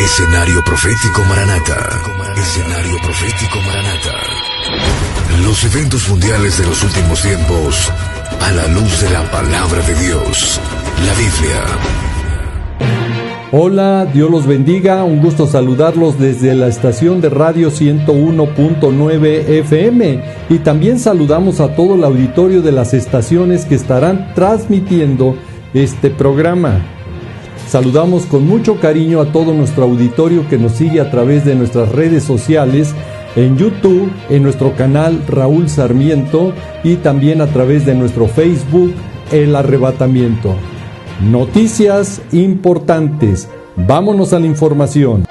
Escenario Profético Maranata. Escenario Profético Maranata. Los eventos mundiales de los últimos tiempos a la luz de la palabra de Dios, la Biblia. Hola, Dios los bendiga, un gusto saludarlos desde la estación de radio 101.9 FM y también saludamos a todo el auditorio de las estaciones que estarán transmitiendo este programa. Saludamos con mucho cariño a todo nuestro auditorio que nos sigue a través de nuestras redes sociales, en YouTube, en nuestro canal Raúl Sarmiento y también a través de nuestro Facebook, El Arrebatamiento. Noticias importantes. Vámonos a la información.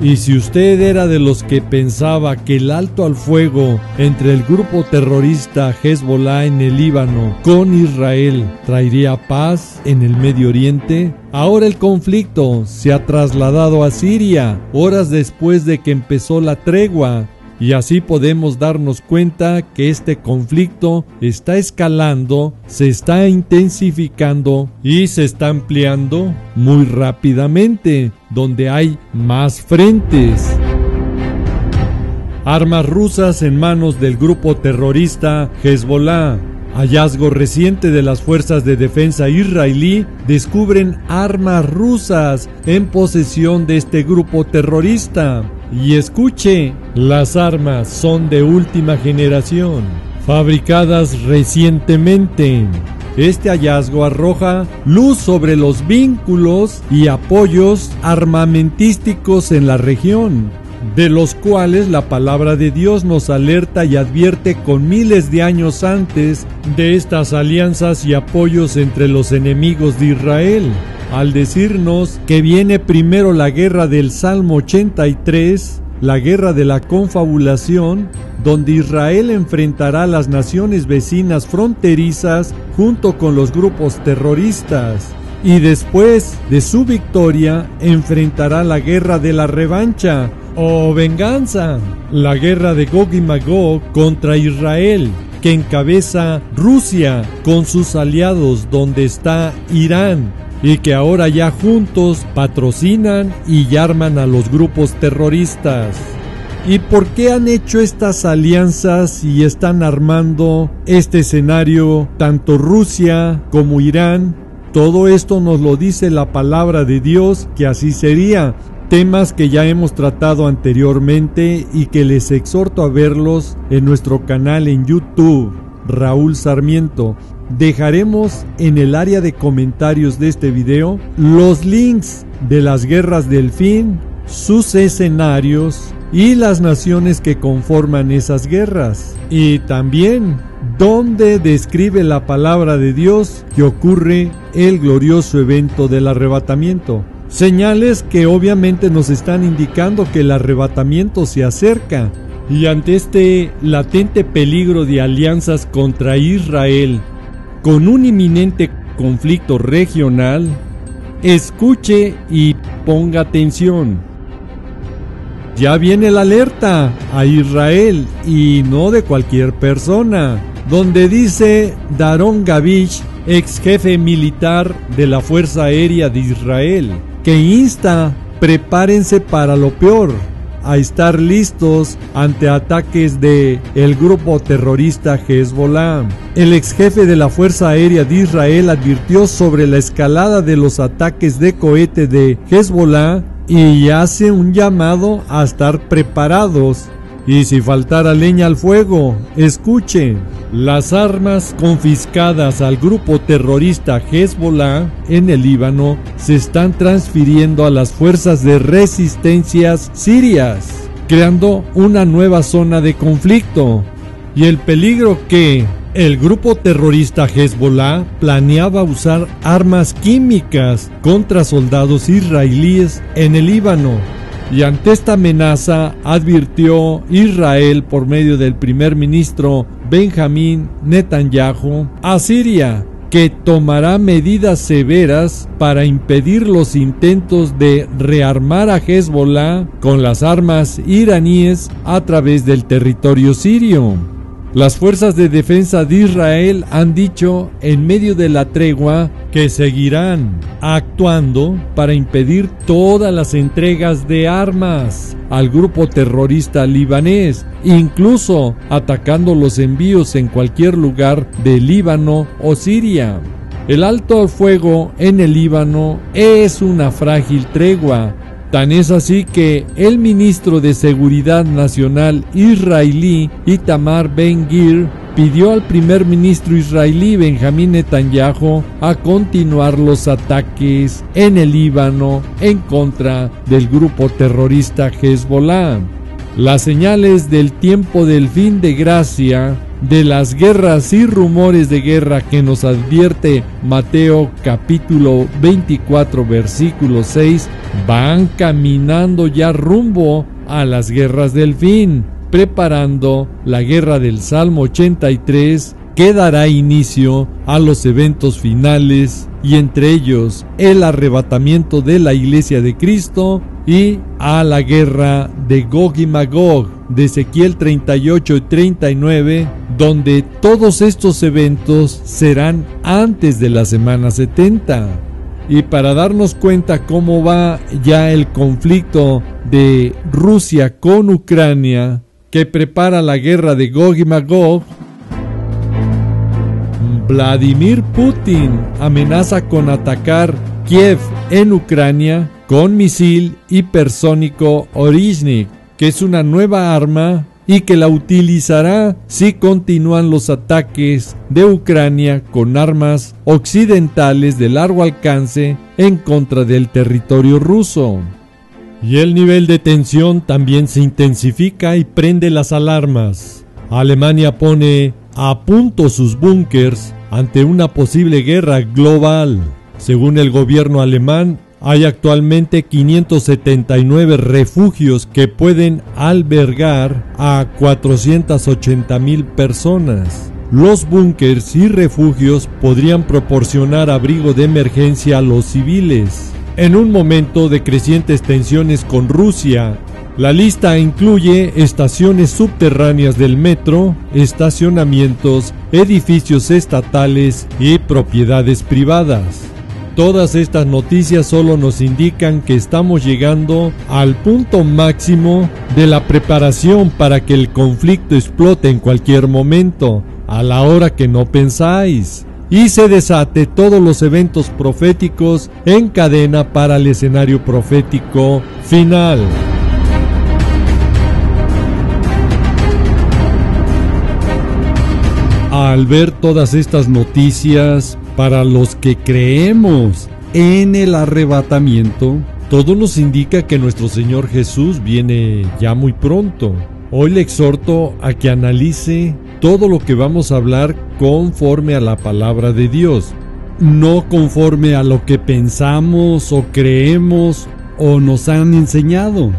Y si usted era de los que pensaba que el alto al fuego entre el grupo terrorista Hezbollah en el Líbano con Israel traería paz en el Medio Oriente, ahora el conflicto se ha trasladado a Siria, horas después de que empezó la tregua. Y así podemos darnos cuenta que este conflicto está escalando, se está intensificando y se está ampliando muy rápidamente, donde hay más frentes. Armas rusas en manos del grupo terrorista Hezbollah. Hallazgo reciente de las fuerzas de defensa israelí descubren armas rusas en posesión de este grupo terrorista. Y escuche, las armas son de última generación, fabricadas recientemente. Este hallazgo arroja luz sobre los vínculos y apoyos armamentísticos en la región, de los cuales la palabra de Dios nos alerta y advierte con miles de años antes de estas alianzas y apoyos entre los enemigos de Israel, al decirnos que viene primero la guerra del Salmo 83, la guerra de la confabulación, donde Israel enfrentará a las naciones vecinas fronterizas junto con los grupos terroristas, y después de su victoria enfrentará la guerra de la revancha o venganza, la guerra de Gog y Magog contra Israel, que encabeza Rusia con sus aliados, donde está Irán, y que ahora ya juntos patrocinan y arman a los grupos terroristas. ¿Y por qué han hecho estas alianzas y están armando este escenario tanto Rusia como Irán? Todo esto nos lo dice la palabra de Dios, que así sería. Temas que ya hemos tratado anteriormente y que les exhorto a verlos en nuestro canal en YouTube, Raúl Sarmiento. Dejaremos en el área de comentarios de este video los links de las guerras del fin, sus escenarios y las naciones que conforman esas guerras. Y también donde describe la palabra de Dios que ocurre el glorioso evento del arrebatamiento. Señales que obviamente nos están indicando que el arrebatamiento se acerca. Y ante este latente peligro de alianzas contra Israel, con un inminente conflicto regional, escuche y ponga atención. Ya viene la alerta a Israel, y no de cualquier persona, donde dice Daron Gavich, ex jefe militar de la Fuerza Aérea de Israel, que insta: prepárense para lo peor, a estar listos ante ataques de el grupo terrorista Hezbollah. El ex jefe de la Fuerza Aérea de Israel advirtió sobre la escalada de los ataques de cohete de Hezbollah y hace un llamado a estar preparados. Y si faltara leña al fuego, escuchen, las armas confiscadas al grupo terrorista Hezbollah en el Líbano se están transfiriendo a las fuerzas de resistencias sirias, creando una nueva zona de conflicto. Y el peligro que el grupo terrorista Hezbollah planeaba usar armas químicas contra soldados israelíes en el Líbano. Y ante esta amenaza advirtió Israel por medio del primer ministro Benjamín Netanyahu a Siria que tomará medidas severas para impedir los intentos de rearmar a Hezbollah con las armas iraníes a través del territorio sirio. Las fuerzas de defensa de Israel han dicho en medio de la tregua que seguirán actuando para impedir todas las entregas de armas al grupo terrorista libanés, incluso atacando los envíos en cualquier lugar de Líbano o Siria. El alto al fuego en el Líbano es una frágil tregua. Tan es así que el ministro de Seguridad Nacional israelí, Itamar Ben-Gvir, pidió al primer ministro israelí Benjamín Netanyahu a continuar los ataques en el Líbano en contra del grupo terrorista Hezbollah. Las señales del tiempo del fin de gracia, de las guerras y rumores de guerra que nos advierte Mateo capítulo 24 versículo 6, van caminando ya rumbo a las guerras del fin, preparando la guerra del Salmo 83, que dará inicio a los eventos finales, y entre ellos el arrebatamiento de la Iglesia de Cristo y a la guerra de Gog y Magog de Ezequiel 38 y 39, donde todos estos eventos serán antes de la semana 70. Y para darnos cuenta cómo va ya el conflicto de Rusia con Ucrania, que prepara la guerra de Gog y Magog, Vladimir Putin amenaza con atacar Kiev en Ucrania con misil hipersónico Orishnik, que es una nueva arma y que la utilizará si continúan los ataques de Ucrania con armas occidentales de largo alcance en contra del territorio ruso. Y el nivel de tensión también se intensifica y prende las alarmas. Alemania pone a punto sus búnkers ante una posible guerra global. Según el gobierno alemán, hay actualmente 579 refugios que pueden albergar a 480,000 personas. Los búnkers y refugios podrían proporcionar abrigo de emergencia a los civiles. En un momento de crecientes tensiones con Rusia, la lista incluye estaciones subterráneas del metro, estacionamientos, edificios estatales y propiedades privadas. Todas estas noticias solo nos indican que estamos llegando al punto máximo de la preparación para que el conflicto explote en cualquier momento, a la hora que no pensáis, y se desate todos los eventos proféticos en cadena para el escenario profético final. Al ver todas estas noticias, para los que creemos en el arrebatamiento, todo nos indica que nuestro Señor Jesús viene ya muy pronto. Hoy le exhorto a que analice todo lo que vamos a hablar conforme a la palabra de Dios, no conforme a lo que pensamos o creemos o nos han enseñado.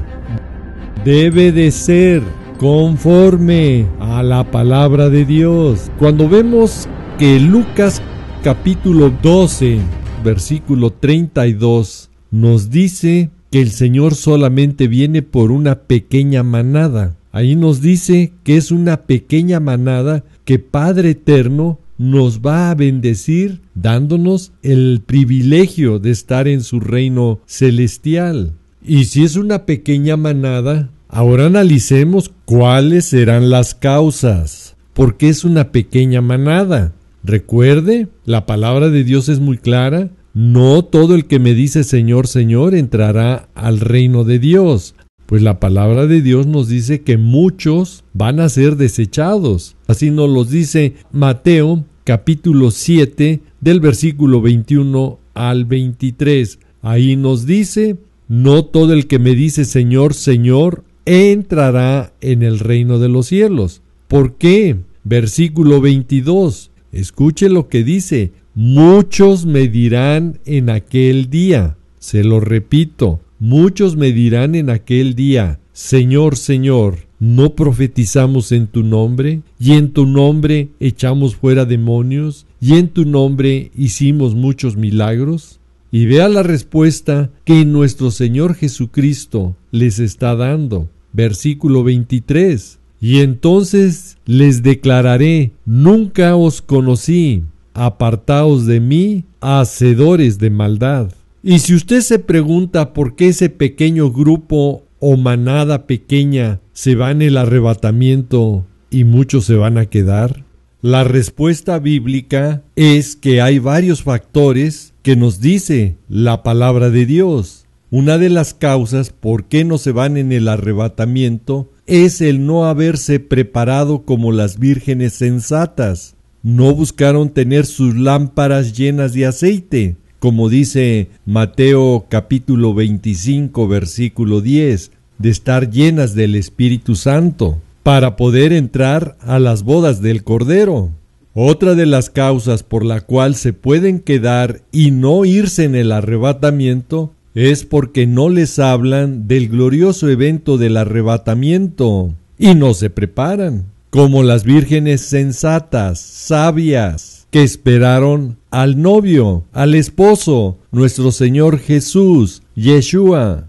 Debe de ser conforme a la palabra de Dios. Cuando vemos que Lucas capítulo 12, versículo 32, nos dice que el Señor solamente viene por una pequeña manada. Ahí nos dice que es una pequeña manada que Padre Eterno nos va a bendecir, dándonos el privilegio de estar en su reino celestial. Y si es una pequeña manada, ahora analicemos cuáles serán las causas. ¿Por qué es una pequeña manada? Recuerde, la palabra de Dios es muy clara. No todo el que me dice Señor, Señor entrará al reino de Dios. Pues la palabra de Dios nos dice que muchos van a ser desechados. Así nos los dice Mateo capítulo 7 del versículo 21 al 23. Ahí nos dice, no todo el que me dice Señor, Señor entrará en el reino de los cielos. ¿Por qué? Versículo 22. Escuche lo que dice, muchos me dirán en aquel día, se lo repito, muchos me dirán en aquel día, Señor, Señor, ¿no profetizamos en tu nombre? ¿Y en tu nombre echamos fuera demonios? ¿Y en tu nombre hicimos muchos milagros? Y vea la respuesta que nuestro Señor Jesucristo les está dando. Versículo 23. Y entonces les declararé, nunca os conocí, apartaos de mí, hacedores de maldad. Y si usted se pregunta por qué ese pequeño grupo o manada pequeña se va en el arrebatamiento y muchos se van a quedar, la respuesta bíblica es que hay varios factores que nos dice la palabra de Dios. Una de las causas por qué no se van en el arrebatamiento es el no haberse preparado como las vírgenes sensatas. No buscaron tener sus lámparas llenas de aceite, como dice Mateo capítulo 25 versículo 10, de estar llenas del Espíritu Santo, para poder entrar a las bodas del Cordero. Otra de las causas por la cual se pueden quedar y no irse en el arrebatamiento es porque no les hablan del glorioso evento del arrebatamiento y no se preparan, como las vírgenes sensatas, sabias, que esperaron al novio, al esposo, nuestro Señor Jesús, Yeshua.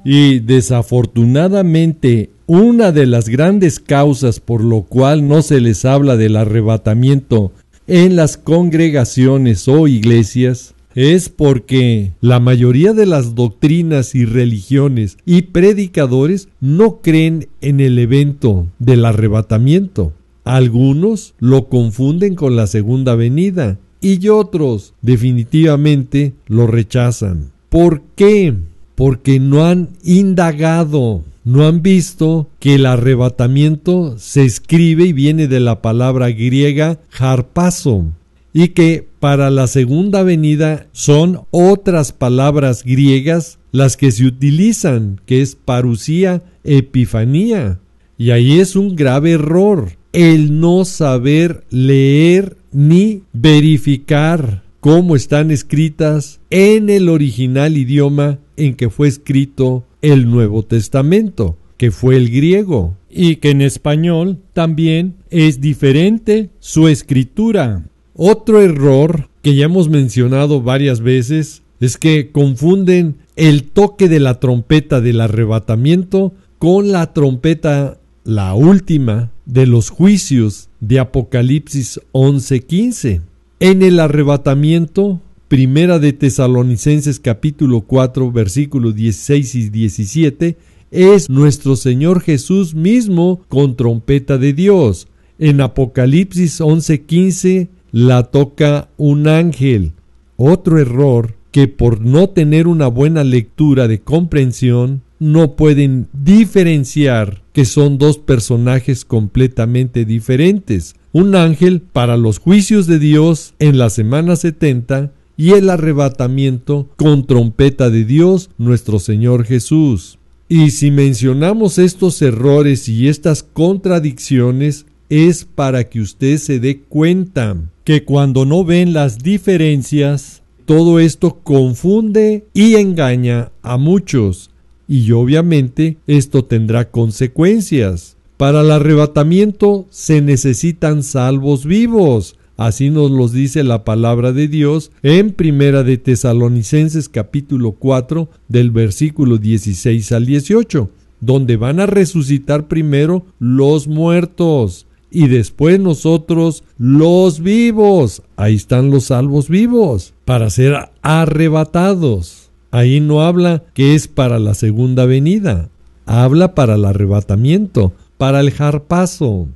Y desafortunadamente, una de las grandes causas por lo cual no se les habla del arrebatamiento en las congregaciones o iglesias es porque la mayoría de las doctrinas y religiones y predicadores no creen en el evento del arrebatamiento. Algunos lo confunden con la segunda venida y otros definitivamente lo rechazan. ¿Por qué? Porque no han indagado, no han visto que el arrebatamiento se escribe y viene de la palabra griega harpazo, y que para la segunda venida son otras palabras griegas las que se utilizan, que es parusía, epifanía. Y ahí es un grave error, el no saber leer ni verificar cómo están escritas en el original idioma en que fue escrito el Nuevo Testamento, que fue el griego, y que en español también es diferente su escritura. Otro error que ya hemos mencionado varias veces es que confunden el toque de la trompeta del arrebatamiento con la trompeta, la última, de los juicios de Apocalipsis 11:15. En el arrebatamiento, Primera de Tesalonicenses capítulo 4 versículos 16 y 17, es nuestro Señor Jesús mismo con trompeta de Dios. En Apocalipsis 11:15 la toca un ángel. Otro error que por no tener una buena lectura de comprensión no pueden diferenciar que son dos personajes completamente diferentes. Un ángel para los juicios de Dios en la semana 70 y el arrebatamiento con trompeta de Dios, nuestro Señor Jesús. Y si mencionamos estos errores y estas contradicciones, es para que usted se dé cuenta que cuando no ven las diferencias, todo esto confunde y engaña a muchos. Y obviamente esto tendrá consecuencias. Para el arrebatamiento se necesitan salvos vivos. Así nos los dice la palabra de Dios en Primera de Tesalonicenses capítulo 4 del versículo 16 al 18, donde van a resucitar primero los muertos y después nosotros los vivos. Ahí están los salvos vivos para ser arrebatados. Ahí no habla que es para la segunda venida, habla para el arrebatamiento, para el harpazo.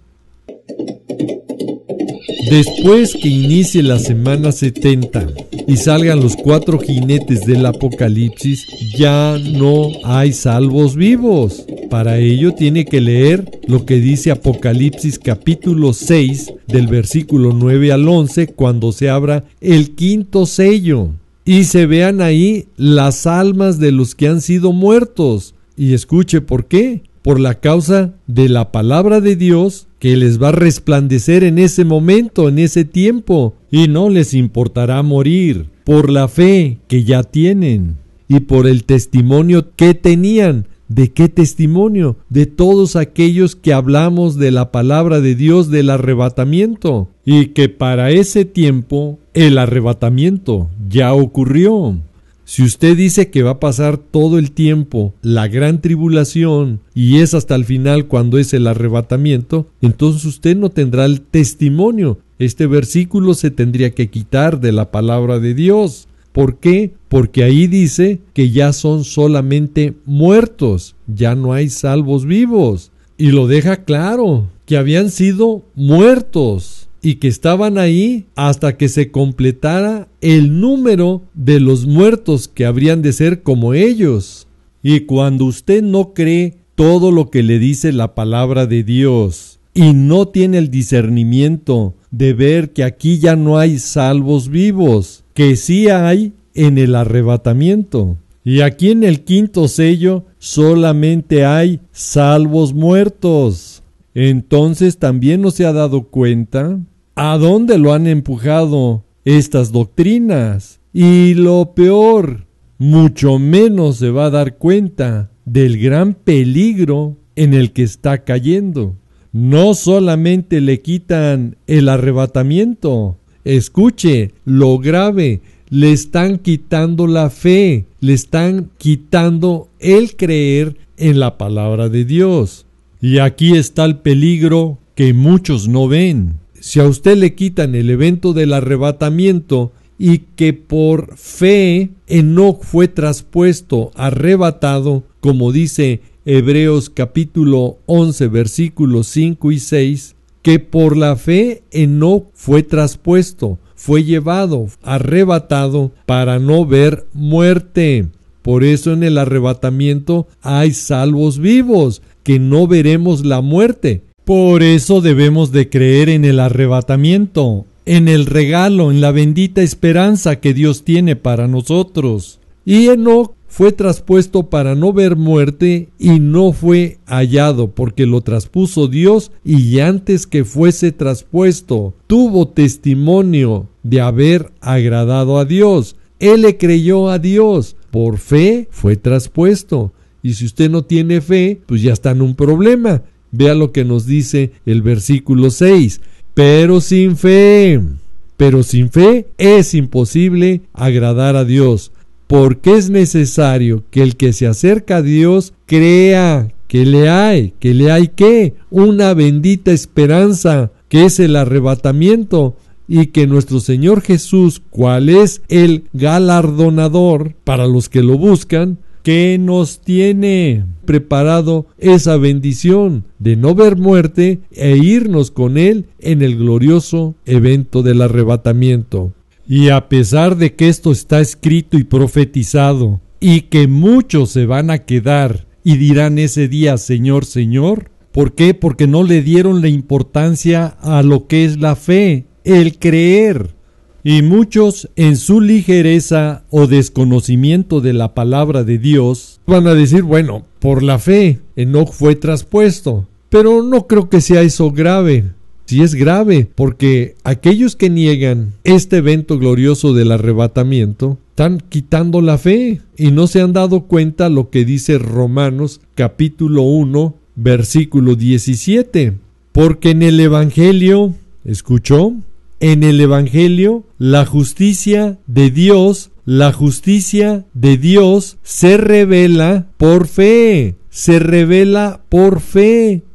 Después que inicie la semana 70 y salgan los 4 jinetes del Apocalipsis, ya no hay salvos vivos. Para ello tiene que leer lo que dice Apocalipsis capítulo 6 del versículo 9 al 11 cuando se abra el 5º sello y se vean ahí las almas de los que han sido muertos. Y escuche por qué. Por la causa de la palabra de Dios que les va a resplandecer en ese momento, en ese tiempo, y no les importará morir por la fe que ya tienen y por el testimonio que tenían. ¿De qué testimonio? De todos aquellos que hablamos de la palabra de Dios del arrebatamiento, y que para ese tiempo el arrebatamiento ya ocurrió. Si usted dice que va a pasar todo el tiempo la gran tribulación y es hasta el final cuando es el arrebatamiento, entonces usted no tendrá el testimonio. Este versículo se tendría que quitar de la palabra de Dios. ¿Por qué? Porque ahí dice que ya son solamente muertos, ya no hay salvos vivos. Y lo deja claro, que habían sido muertos y que estaban ahí hasta que se completara el número de los muertos que habrían de ser como ellos. Y cuando usted no cree todo lo que le dice la palabra de Dios y no tiene el discernimiento de ver que aquí ya no hay salvos vivos, que sí hay en el arrebatamiento. Y aquí en el quinto sello solamente hay salvos muertos. Entonces también no se ha dado cuenta a dónde lo han empujado estas doctrinas. Y lo peor, mucho menos se va a dar cuenta del gran peligro en el que está cayendo. No solamente le quitan el arrebatamiento, escuche lo grave, le están quitando la fe, le están quitando el creer en la palabra de Dios. Y aquí está el peligro que muchos no ven. Si a usted le quitan el evento del arrebatamiento y que por fe Enoc fue traspuesto, arrebatado, como dice Hebreos capítulo 11 versículos 5 y 6, que por la fe Enoc fue traspuesto, fue llevado, arrebatado para no ver muerte. Por eso en el arrebatamiento hay salvos vivos, que no veremos la muerte. Por eso debemos de creer en el arrebatamiento, en el regalo, en la bendita esperanza que Dios tiene para nosotros. Y Enoc fue traspuesto para no ver muerte y no fue hallado porque lo traspuso Dios, y antes que fuese traspuesto tuvo testimonio de haber agradado a Dios. Él le creyó a Dios, por fe fue traspuesto. Y si usted no tiene fe, pues ya está en un problema. Vea lo que nos dice el versículo 6. Pero sin fe es imposible agradar a Dios, porque es necesario que el que se acerca a Dios crea que le hay ¿qué? Una bendita esperanza, que es el arrebatamiento, y que nuestro Señor Jesús, cual es el galardonador para los que lo buscan, que nos tiene preparado esa bendición de no ver muerte e irnos con Él en el glorioso evento del arrebatamiento. Y a pesar de que esto está escrito y profetizado, y que muchos se van a quedar y dirán ese día, Señor, Señor, ¿por qué? Porque no le dieron la importancia a lo que es la fe, el creer. Y muchos, en su ligereza o desconocimiento de la palabra de Dios, van a decir, bueno, por la fe Enoc fue traspuesto. Pero no creo que sea eso grave. Sí es grave, porque aquellos que niegan este evento glorioso del arrebatamiento están quitando la fe y no se han dado cuenta lo que dice Romanos capítulo 1 versículo 17. Porque en el Evangelio, ¿escuchó? En el Evangelio, la justicia de Dios se revela por fe,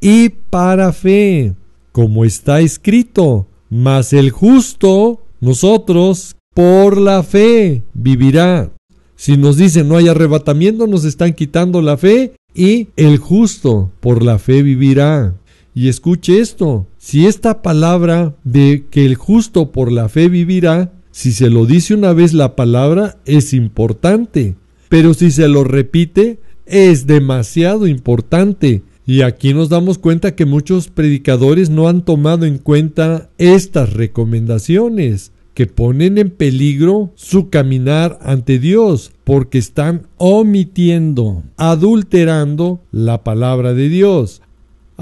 y para fe, como está escrito, mas el justo, nosotros, por la fe vivirá. Si nos dicen no hay arrebatamiento, nos están quitando la fe, y el justo por la fe vivirá. Y escuche esto, si esta palabra de que el justo por la fe vivirá, si se lo dice una vez la palabra, es importante, pero si se lo repite, es demasiado importante. Y aquí nos damos cuenta que muchos predicadores no han tomado en cuenta estas recomendaciones, que ponen en peligro su caminar ante Dios, porque están omitiendo, adulterando la palabra de Dios.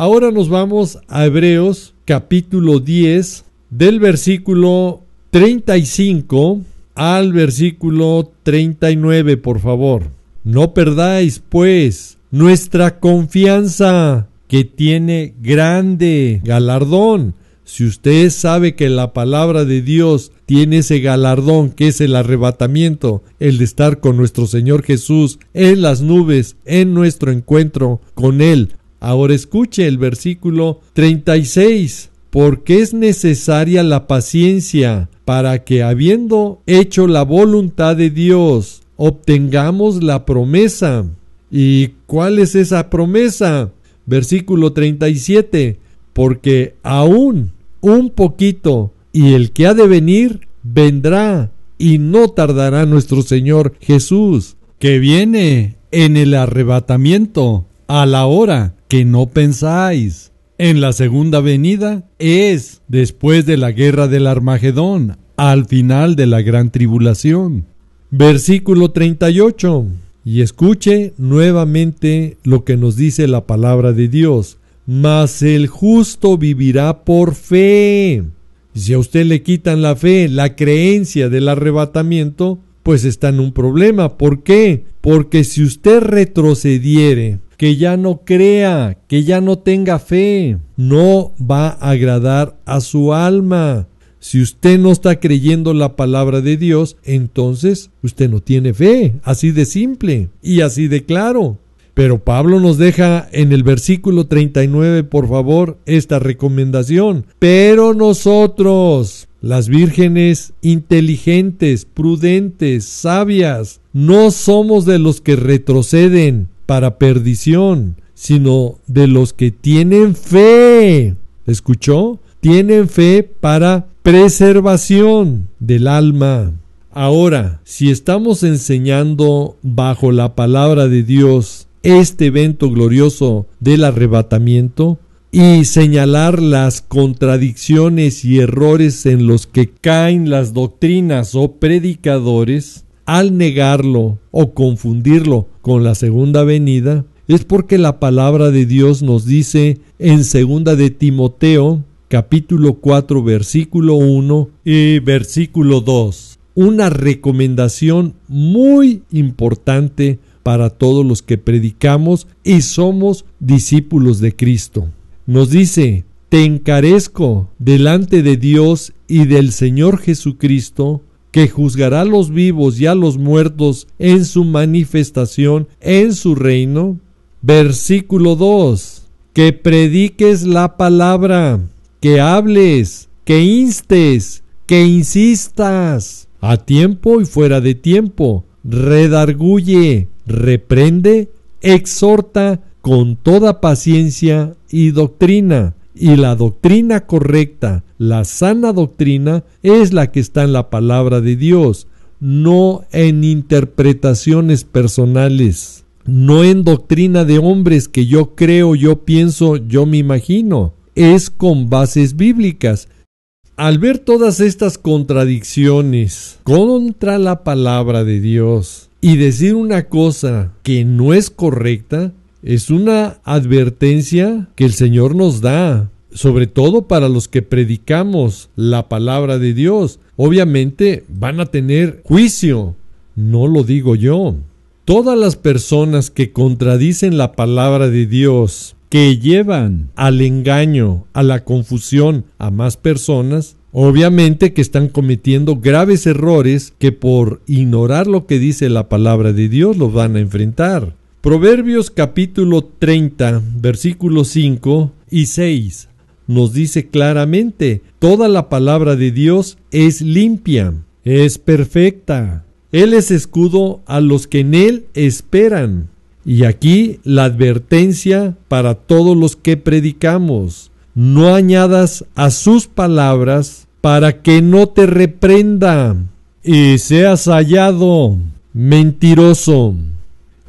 Ahora nos vamos a Hebreos capítulo 10 del versículo 35 al versículo 39, por favor. No perdáis, pues, nuestra confianza, que tiene grande galardón, Si usted sabe que la palabra de Dios tiene ese galardón que es el arrebatamiento, el de estar con nuestro Señor Jesús en las nubes, en nuestro encuentro con Él. Ahora escuche el versículo 36. Porque es necesaria la paciencia para que, habiendo hecho la voluntad de Dios, obtengamos la promesa. ¿Y cuál es esa promesa? Versículo 37. Porque aún un poquito, y el que ha de venir, vendrá, y no tardará nuestro Señor Jesús, que viene en el arrebatamiento, a la hora que no pensáis. En la segunda venida es después de la guerra del Armagedón, al final de la gran tribulación. Versículo 38. Y escuche nuevamente lo que nos dice la palabra de Dios. Mas el justo vivirá por fe. Y si a usted le quitan la fe, la creencia del arrebatamiento, pues está en un problema. ¿Por qué? Porque si usted retrocediere, que ya no crea, que ya no tenga fe, no va a agradar a su alma. Si usted no está creyendo la palabra de Dios, entonces usted no tiene fe, así de simple y así de claro. Pero Pablo nos deja en el versículo 39, por favor, esta recomendación. Pero nosotros, las vírgenes inteligentes, prudentes, sabias, no somos de los que retroceden para perdición, sino de los que tienen fe. ¿Escuchó? Tienen fe para preservación del alma. Ahora, si estamos enseñando bajo la palabra de Dios este evento glorioso del arrebatamiento y señalar las contradicciones y errores en los que caen las doctrinas o predicadores, al negarlo o confundirlo con la segunda venida, es porque la palabra de Dios nos dice en 2 de Timoteo, capítulo 4, versículo 1 y versículo 2, una recomendación muy importante para todos los que predicamos y somos discípulos de Cristo. Nos dice: te encarezco delante de Dios y del Señor Jesucristo, que juzgará a los vivos y a los muertos en su manifestación en su reino. Versículo 2. Que prediques la palabra, que hables, que instes, que insistas, a tiempo y fuera de tiempo, redarguye, reprende, exhorta con toda paciencia y doctrina. Y la doctrina correcta, la sana doctrina, es la que está en la palabra de Dios, no en interpretaciones personales, no en doctrina de hombres que yo creo, yo pienso, yo me imagino. Es con bases bíblicas. Al ver todas estas contradicciones contra la palabra de Dios y decir una cosa que no es correcta, es una advertencia que el Señor nos da, sobre todo para los que predicamos la palabra de Dios. Obviamente van a tener juicio, no lo digo yo. Todas las personas que contradicen la palabra de Dios, que llevan al engaño, a la confusión a más personas, obviamente que están cometiendo graves errores que por ignorar lo que dice la palabra de Dios los van a enfrentar. Proverbios capítulo 30, versículos 5 y 6 nos dice claramente: toda la palabra de Dios es limpia, es perfecta. Él es escudo a los que en Él esperan. Y aquí la advertencia para todos los que predicamos: no añadas a sus palabras para que no te reprenda y seas hallado mentiroso.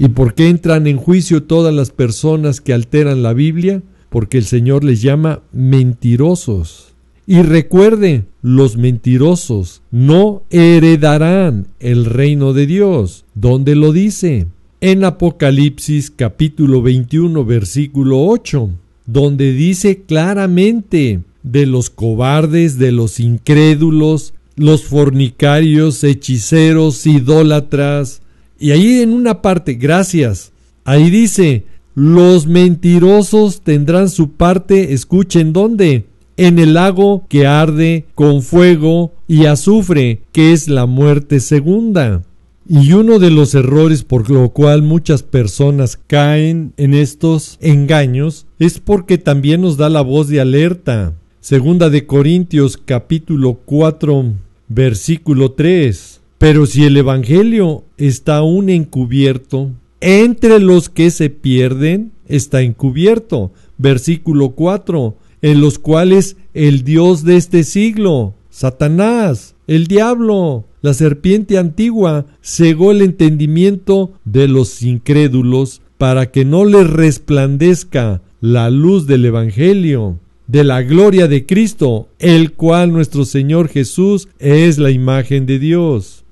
¿Y por qué entran en juicio todas las personas que alteran la Biblia? Porque el Señor les llama mentirosos. Y recuerde, los mentirosos no heredarán el reino de Dios. ¿Dónde lo dice? En Apocalipsis capítulo 21, versículo 8, donde dice claramente de los cobardes, de los incrédulos, los fornicarios, hechiceros, idólatras. Y ahí en una parte, gracias, ahí dice: los mentirosos tendrán su parte, escuchen dónde, en el lago que arde con fuego y azufre, que es la muerte segunda. Y uno de los errores por lo cual muchas personas caen en estos engaños es porque también nos da la voz de alerta. Segunda de Corintios capítulo 4 versículo 3. Pero si el evangelio está aún encubierto, entre los que se pierden está encubierto. Versículo 4. En los cuales el Dios de este siglo, Satanás, el diablo, la serpiente antigua, cegó el entendimiento de los incrédulos para que no les resplandezca la luz del evangelio, de la gloria de Cristo, el cual nuestro Señor Jesús es la imagen de Dios.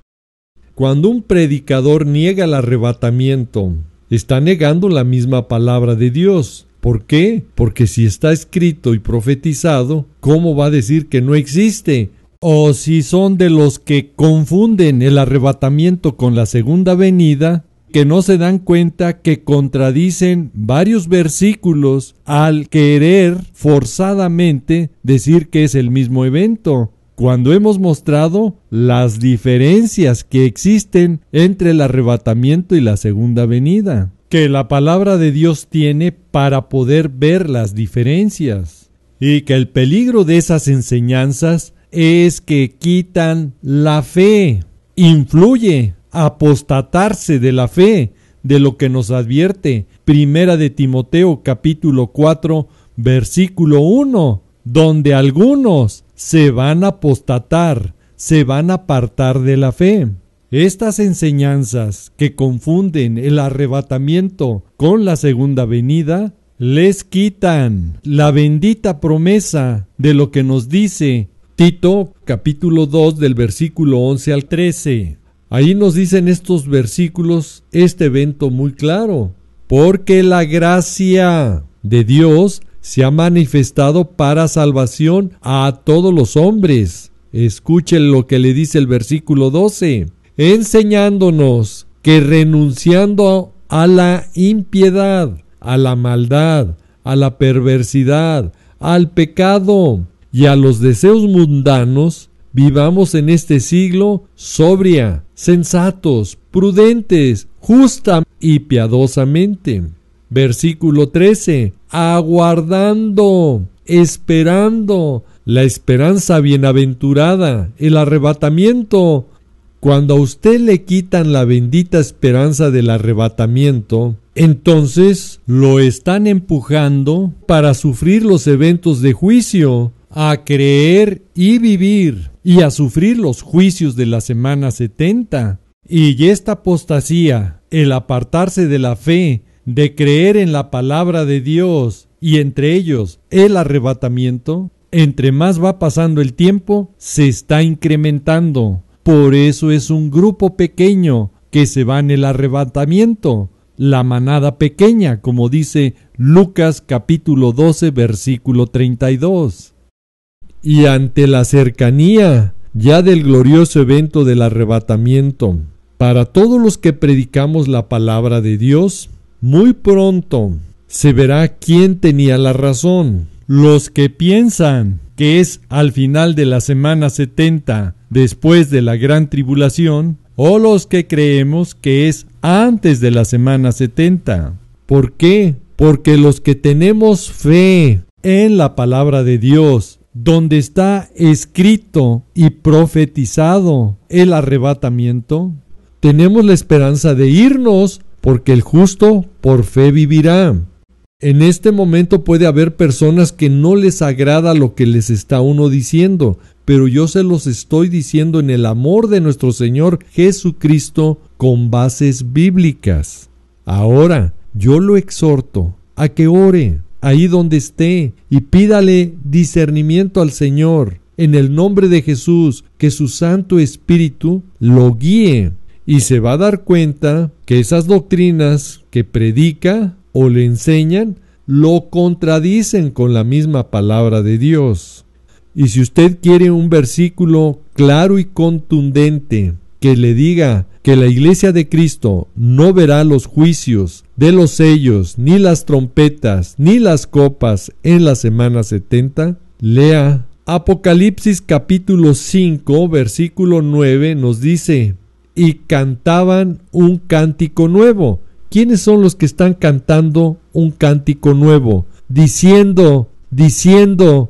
Cuando un predicador niega el arrebatamiento, está negando la misma palabra de Dios. ¿Por qué? Porque si está escrito y profetizado, ¿cómo va a decir que no existe? O si son de los que confunden el arrebatamiento con la segunda venida, que no se dan cuenta que contradicen varios versículos al querer forzadamente decir que es el mismo evento, cuando hemos mostrado las diferencias que existen entre el arrebatamiento y la segunda venida, que la palabra de Dios tiene para poder ver las diferencias, y que el peligro de esas enseñanzas es que quitan la fe, influye a apostatarse de la fe, de lo que nos advierte Primera de Timoteo capítulo 4 versículo 1, donde algunos se van a apostatar, se van a apartar de la fe. Estas enseñanzas que confunden el arrebatamiento con la segunda venida, les quitan la bendita promesa de lo que nos dice Tito capítulo 2 del versículo 11 al 13. Ahí nos dicen estos versículos este evento muy claro. Porque la gracia de Dios se ha manifestado para salvación a todos los hombres. Escuchen lo que le dice el versículo 12. Enseñándonos que renunciando a la impiedad, a la maldad, a la perversidad, al pecado y a los deseos mundanos, vivamos en este siglo sobria, sensatos, prudentes, justa y piadosamente. Versículo 13. Aguardando, esperando la esperanza bienaventurada, el arrebatamiento. Cuando a usted le quitan la bendita esperanza del arrebatamiento, entonces lo están empujando para sufrir los eventos de juicio, a creer y vivir y a sufrir los juicios de la semana 70. Y esta apostasía, el apartarse de la fe, de creer en la palabra de Dios y entre ellos el arrebatamiento, entre más va pasando el tiempo, se está incrementando. Por eso es un grupo pequeño que se va en el arrebatamiento, la manada pequeña, como dice Lucas capítulo 12 versículo 32. Y ante la cercanía ya del glorioso evento del arrebatamiento, para todos los que predicamos la palabra de Dios, muy pronto se verá quién tenía la razón. Los que piensan que es al final de la semana 70, después de la gran tribulación, o los que creemos que es antes de la semana 70. ¿Por qué? Porque los que tenemos fe en la palabra de Dios, donde está escrito y profetizado el arrebatamiento, tenemos la esperanza de irnos, porque el justo por fe vivirá. En este momento puede haber personas que no les agrada lo que les está uno diciendo, pero yo se los estoy diciendo en el amor de nuestro Señor Jesucristo con bases bíblicas. Ahora, yo lo exhorto a que ore ahí donde esté y pídale discernimiento al Señor en el nombre de Jesús, que su Santo Espíritu lo guíe, y se va a dar cuenta que esas doctrinas que predica o le enseñan lo contradicen con la misma palabra de Dios. Y si usted quiere un versículo claro y contundente que le diga que la Iglesia de Cristo no verá los juicios de los sellos, ni las trompetas, ni las copas en la semana 70, Lea Apocalipsis capítulo 5, versículo 9 nos dice: y cantaban un cántico nuevo. ¿Quiénes son los que están cantando un cántico nuevo? Diciendo, digno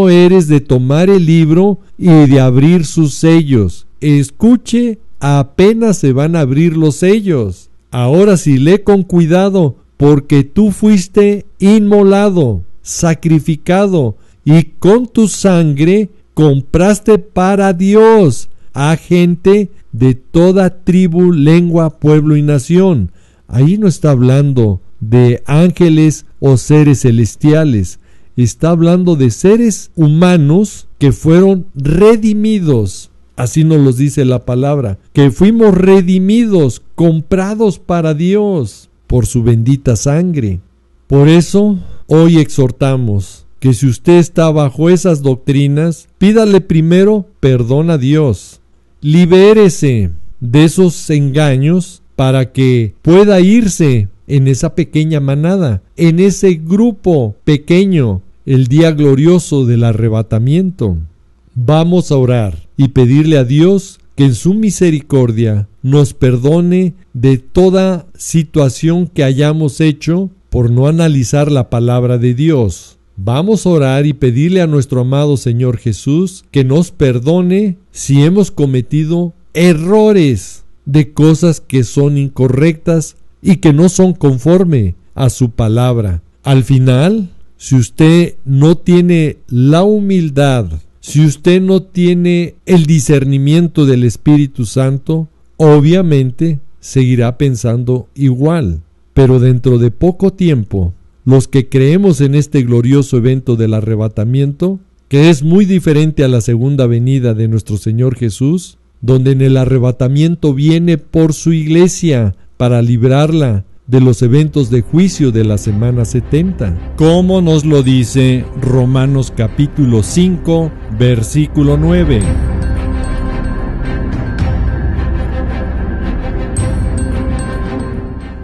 eres de tomar el libro y de abrir sus sellos. Escuche, apenas se van a abrir los sellos. Ahora sí, lee con cuidado, porque tú fuiste inmolado, sacrificado, y con tu sangre compraste para Dios a gente de toda tribu, lengua, pueblo y nación. Ahí no está hablando de ángeles o seres celestiales, está hablando de seres humanos que fueron redimidos. Así nos lo dice la palabra, que fuimos redimidos, comprados para Dios por su bendita sangre. Por eso hoy exhortamos que si usted está bajo esas doctrinas, pídale primero perdón a Dios. Libérese de esos engaños para que pueda irse en esa pequeña manada, en ese grupo pequeño, el día glorioso del arrebatamiento. Vamos a orar y pedirle a Dios que en su misericordia nos perdone de toda situación que hayamos hecho por no analizar la palabra de Dios. Vamos a orar y pedirle a nuestro amado Señor Jesús que nos perdone si hemos cometido errores de cosas que son incorrectas y que no son conforme a su palabra. Al final, si usted no tiene la humildad, si usted no tiene el discernimiento del Espíritu Santo, obviamente seguirá pensando igual. Pero dentro de poco tiempo, los que creemos en este glorioso evento del arrebatamiento, que es muy diferente a la segunda venida de nuestro Señor Jesús, donde en el arrebatamiento viene por su iglesia para librarla de los eventos de juicio de la semana 70, como nos lo dice Romanos capítulo 5, versículo 9.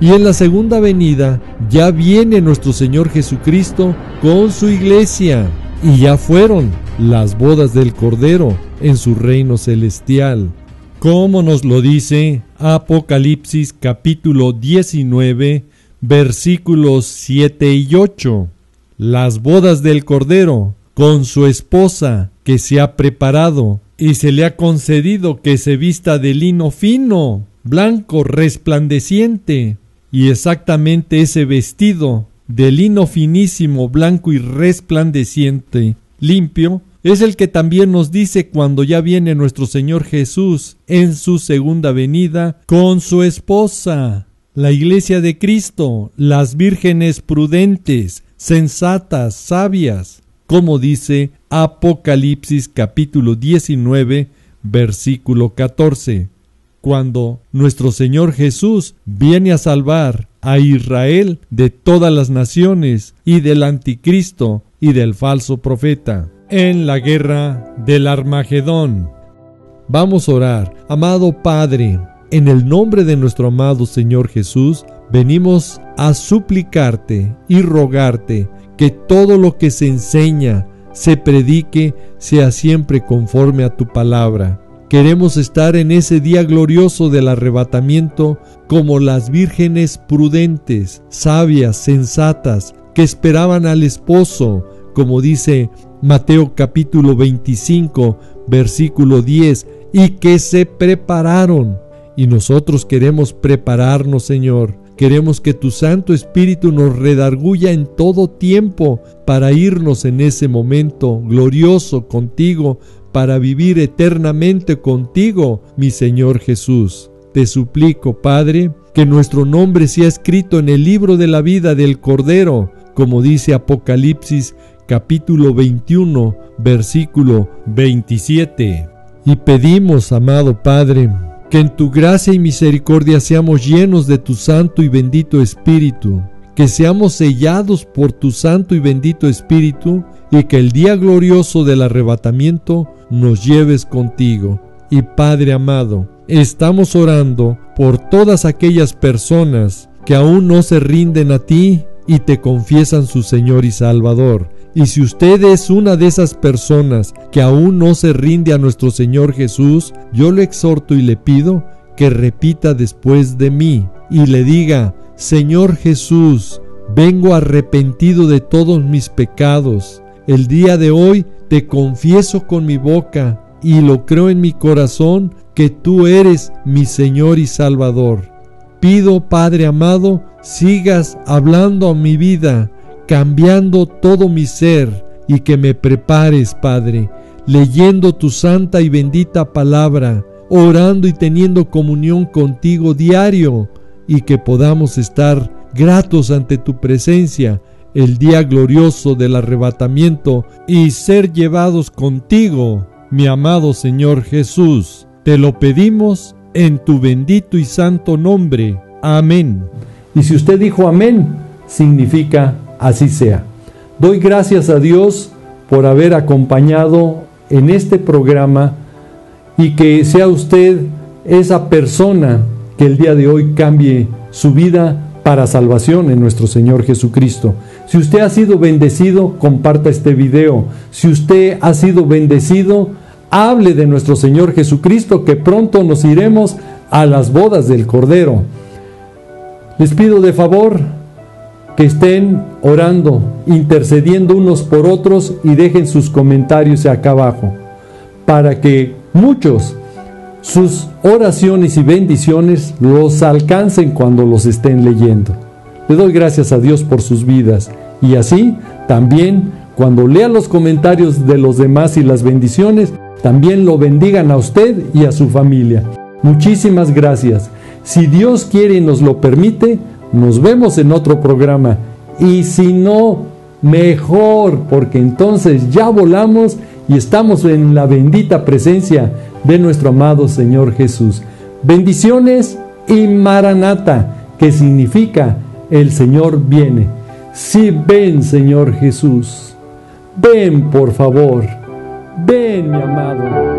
Y en la segunda venida ya viene nuestro Señor Jesucristo con su iglesia, y ya fueron las bodas del Cordero en su reino celestial. Como nos lo dice Apocalipsis capítulo 19, versículos 7 y 8. Las bodas del Cordero con su esposa que se ha preparado, y se le ha concedido que se vista de lino fino, blanco, resplandeciente. Y exactamente ese vestido de lino finísimo, blanco y resplandeciente, limpio, es el que también nos dice cuando ya viene nuestro Señor Jesús en su segunda venida con su esposa, la iglesia de Cristo, las vírgenes prudentes, sensatas, sabias, como dice Apocalipsis capítulo 19, versículo 14. Cuando nuestro Señor Jesús viene a salvar a Israel de todas las naciones y del anticristo y del falso profeta en la guerra del Armagedón. Vamos a orar. Amado Padre, en el nombre de nuestro amado Señor Jesús, venimos a suplicarte y rogarte que todo lo que se enseña, se predique, sea siempre conforme a tu palabra. Queremos estar en ese día glorioso del arrebatamiento como las vírgenes prudentes, sabias, sensatas, que esperaban al esposo, como dice Mateo capítulo 25, versículo 10, y que se prepararon. Y nosotros queremos prepararnos, Señor. Queremos que tu Santo Espíritu nos redarguya en todo tiempo para irnos en ese momento glorioso contigo, para vivir eternamente contigo, mi Señor Jesús. Te suplico, Padre, que nuestro nombre sea escrito en el libro de la vida del Cordero, como dice Apocalipsis capítulo 21, versículo 27. Y pedimos, amado Padre, que en tu gracia y misericordia seamos llenos de tu Santo y bendito Espíritu, que seamos sellados por tu Santo y bendito Espíritu, y que el día glorioso del arrebatamiento nos lleves contigo. Y Padre amado, estamos orando por todas aquellas personas que aún no se rinden a ti y te confiesan su Señor y Salvador. Y si usted es una de esas personas que aún no se rinde a nuestro Señor Jesús, yo le exhorto y le pido que repita después de mí y le diga: Señor Jesús, vengo arrepentido de todos mis pecados. El día de hoy te confieso con mi boca y lo creo en mi corazón que tú eres mi Señor y Salvador. Pido, Padre amado, sigas hablando a mi vida, cambiando todo mi ser, y que me prepares, Padre, leyendo tu santa y bendita palabra, orando y teniendo comunión contigo diario, y que podamos estar gratos ante tu presencia el día glorioso del arrebatamiento y ser llevados contigo, mi amado Señor Jesús. Te lo pedimos en tu bendito y santo nombre. Amén. Y si usted dijo amén, significa así sea. Doy gracias a Dios por haber acompañado en este programa y que sea usted esa persona que el día de hoy cambie su vida para salvación en nuestro Señor Jesucristo. Si usted ha sido bendecido, comparta este video. Si usted ha sido bendecido, hable de nuestro Señor Jesucristo, que pronto nos iremos a las bodas del Cordero. Les pido de favor que estén orando, intercediendo unos por otros, y dejen sus comentarios acá abajo, para que muchos sus oraciones y bendiciones los alcancen cuando los estén leyendo. Le doy gracias a Dios por sus vidas, y así también cuando lea los comentarios de los demás y las bendiciones, también lo bendigan a usted y a su familia. Muchísimas gracias. Si Dios quiere y nos lo permite, nos vemos en otro programa, y si no, mejor, porque entonces ya volamos y estamos en la bendita presencia de nuestro amado Señor Jesús. Bendiciones y Maranata, que significa el Señor viene. Sí, ven, Señor Jesús. Ven, por favor. Ven, mi amado.